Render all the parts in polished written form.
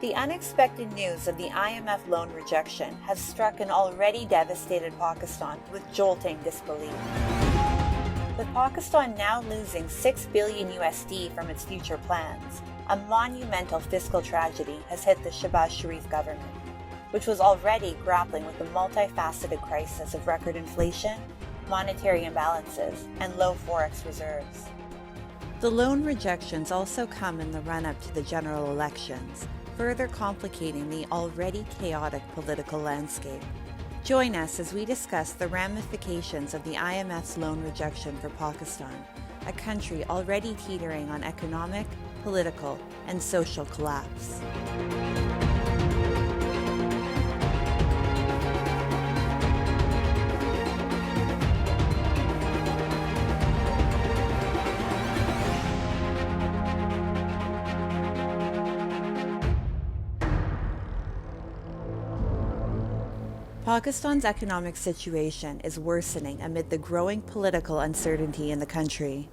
The unexpected news of the IMF loan rejection has struck an already devastated Pakistan with jolting disbelief. With Pakistan now losing $6 billion USD from its future plans, a monumental fiscal tragedy has hit the Shehbaz Sharif government, which was already grappling with the multifaceted crisis of record inflation, monetary imbalances, and low forex reserves. The loan rejections also come in the run-up to the general elections, further complicating the already chaotic political landscape. Join us as we discuss the ramifications of the IMF's loan rejection for Pakistan, a country already teetering on economic, political, and social collapse. Pakistan's economic situation is worsening amid the growing political uncertainty in the country.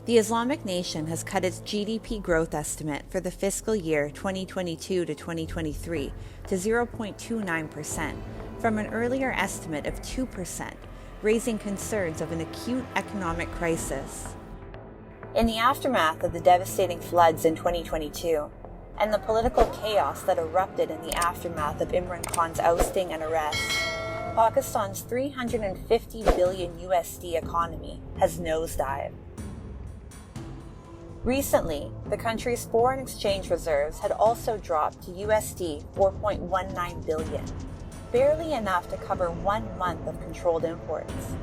The Islamic nation has cut its GDP growth estimate for the fiscal year 2022 to 2023 to 0.29% from an earlier estimate of 2%, raising concerns of an acute economic crisis. In the aftermath of the devastating floods in 2022, and the political chaos that erupted in the aftermath of Imran Khan's ousting and arrest, Pakistan's $350 billion USD economy has nosedived. Recently, the country's foreign exchange reserves had also dropped to USD 4.19 billion, barely enough to cover 1 month of controlled imports.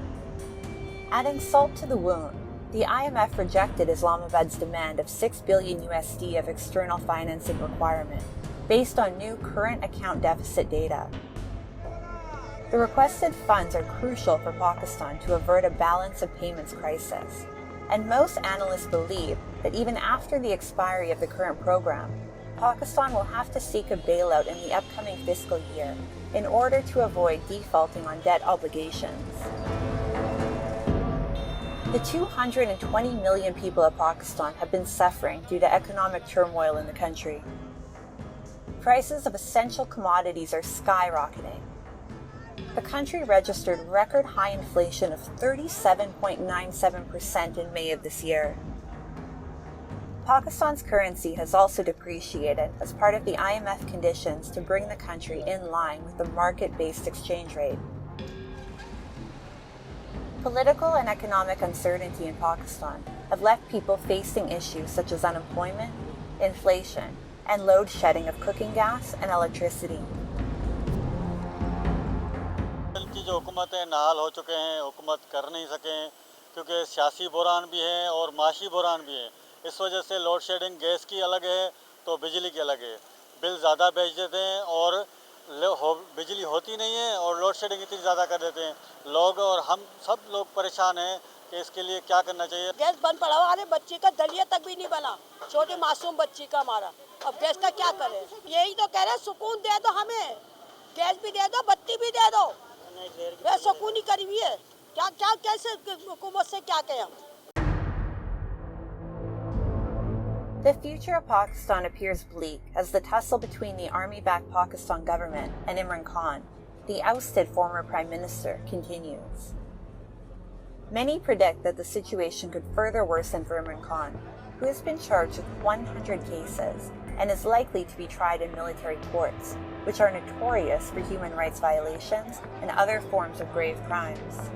Adding salt to the wound, the IMF rejected Islamabad's demand of $6 billion USD of external financing requirement based on new current account deficit data. The requested funds are crucial for Pakistan to avert a balance of payments crisis, and most analysts believe that even after the expiry of the current program, Pakistan will have to seek a bailout in the upcoming fiscal year in order to avoid defaulting on debt obligations. The 220 million people of Pakistan have been suffering due to economic turmoil in the country. Prices of essential commodities are skyrocketing. The country registered record high inflation of 37.97% in May of this year. Pakistan's currency has also depreciated as part of the IMF conditions to bring the country in line with the market-based exchange rate. Political and economic uncertainty in Pakistan have left people facing issues such as unemployment, inflation, and load shedding of cooking gas and electricity. की जो हुकूमतें नाल हो चुके हैं, हुकूमत कर नहीं सकें क्योंकि सियासी बुरान भी है और माशी बुरान भी है। इस वजह से लोड शेडिंग गैस की अलग है तो बिजली की अलग है। बिल ज़्यादा भेज देते हैं और बिजली होती नहीं है और लोड शेडिंग इतनी ज़्यादा कर देते हैं। लोग और हम सब लोग परेशान हैं कि इसके लिए क्या करना चाहिए। गैस बंद पड़ा हुआ, अरे बच्चे का दलिया तक भी नहीं बना, छोटे मासूम बच्ची का हमारा। अब गैस का क्या करें? यही तो कह रहे, सुकून दे दो हमें, गैस भी दे दो, बत्ती भी दे दो। वे सुकून ही करी हुई है, क्या क्या कैसे हुकूमत से क्या कहें हम? The future of Pakistan appears bleak as the tussle between the army-backed Pakistan government and Imran Khan, the ousted former prime minister, continues. Many predict that the situation could further worsen for Imran Khan, who has been charged with 100 cases and is likely to be tried in military courts, which are notorious for human rights violations and other forms of grave crimes.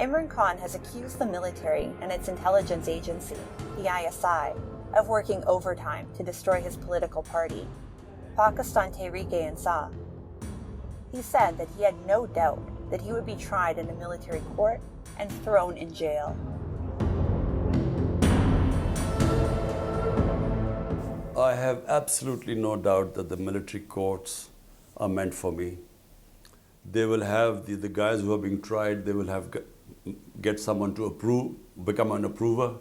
Imran Khan has accused the military and its intelligence agency, the ISI, of working overtime to destroy his political party, Pakistan Tehreek-e-Insaf. He said that he had no doubt that he would be tried in a military court and thrown in jail. I have absolutely no doubt that the military courts are meant for me. They will have the guys who are being tried, they will have get someone to approve, become an approver,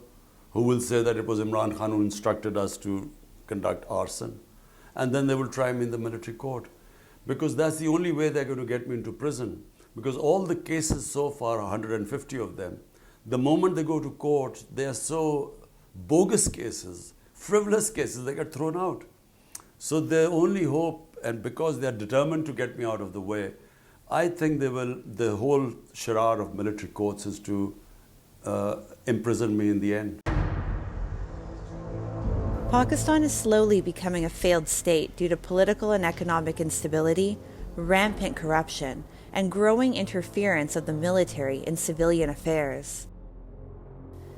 who will say that it was Imran Khan who instructed us to conduct arson. And then they will try me in the military court. Because that's the only way they're going to get me into prison. Because all the cases so far, 150 of them, the moment they go to court, they are so bogus cases, frivolous cases, they get thrown out. So their only hope, and because they're determined to get me out of the way, I think the whole charade of military courts is to imprison me in the end. Pakistan is slowly becoming a failed state due to political and economic instability, rampant corruption, and growing interference of the military in civilian affairs.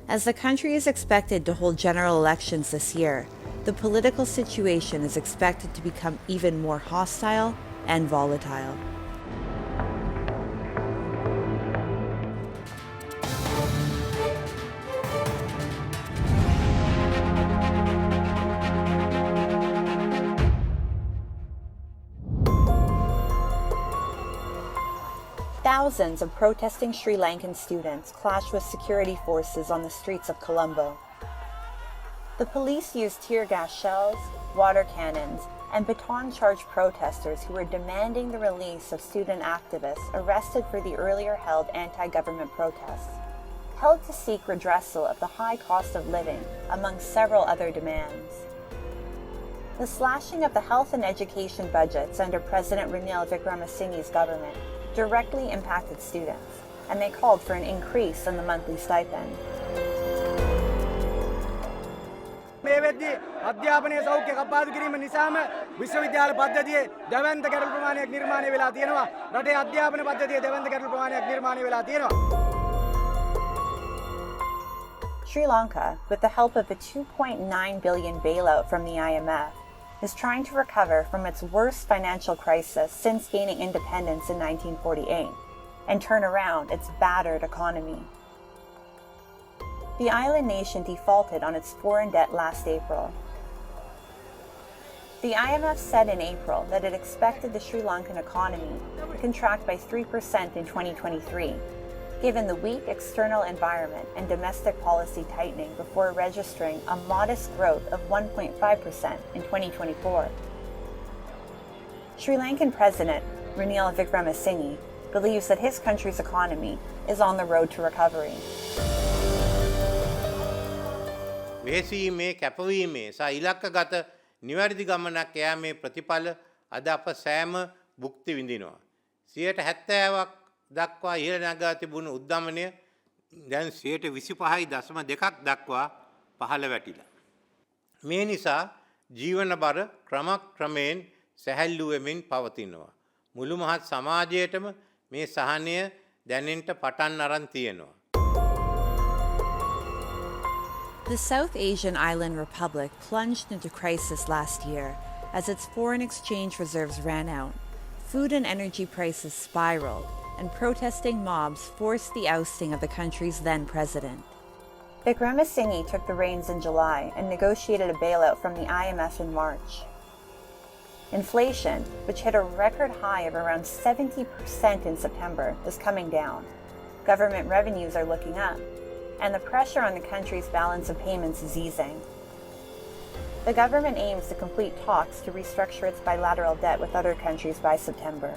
As the country is expected to hold general elections this year, the political situation is expected to become even more hostile and volatile. Thousands of protesting Sri Lankan students clashed with security forces on the streets of Colombo. The police used tear gas shells, water cannons, and baton-charged protesters who were demanding the release of student activists arrested for the earlier held anti-government protests, held to seek redressal of the high cost of living, among several other demands. The slashing of the health and education budgets under President Ranil Wickremesinghe's government directly impacted students, and they called for an increase in the monthly stipend. මේ වෙද්දී අධ්‍යාපනයේ සෞඛ්‍ය කප්පාදු කිරීම නිසාම විශ්වවිද්‍යාල පද්ධතියේ දැවැන්ත ගැටළු ප්‍රමාණයක් නිර්මාණය වෙලා තියෙනවා. රටේ අධ්‍යාපන පද්ධතියේ දැවැන්ත ගැටළු ප්‍රමාණයක් නිර්මාණය වෙලා තියෙනවා. Sri Lanka, with the help of a $2.9 billion bailout from the IMF, is trying to recover from its worst financial crisis since gaining independence in 1948 and turn around its battered economy. The island nation defaulted on its foreign debt last April. The IMF said in April that it expected the Sri Lankan economy to contract by 3% in 2023, given the weak external environment and domestic policy tightening before registering a modest growth of 1.5% in 2024. Sri Lankan President Ranil Wickremesinghe believes that his country's economy is on the road to recovery. වෙහෙසීමේ කැපවීමේ සහ ඉලක්කගත නිවැරදි ගමනක් යෑමේ ප්‍රතිඵල අද අප සෑම භුක්ති විඳිනවා. 70%ක් දක්වා ඉහළ නගා තිබුණු උද්දමනය දැන් 25.2ක් දක්වා පහළ වැටිලා. මේ නිසා ජීවන බර ක්‍රමක්‍රමයෙන් සැහැල්ලු වෙමින් පවතිනවා. මුළු මහත් සමාජයටම මේ සහනය දැනෙන්න පටන් අරන් තියෙනවා. The South Asian island republic plunged into crisis last year as its foreign exchange reserves ran out, food and energy prices spiraled, and protesting mobs forced the ousting of the country's then president. Wickremesinghe took the reins in July and negotiated a bailout from the IMF in March. Inflation, which hit a record high of around 70% in September, is coming down. Government revenues are looking up, and the pressure on the country's balance of payments is easing. The government aims to complete talks to restructure its bilateral debt with other countries by September.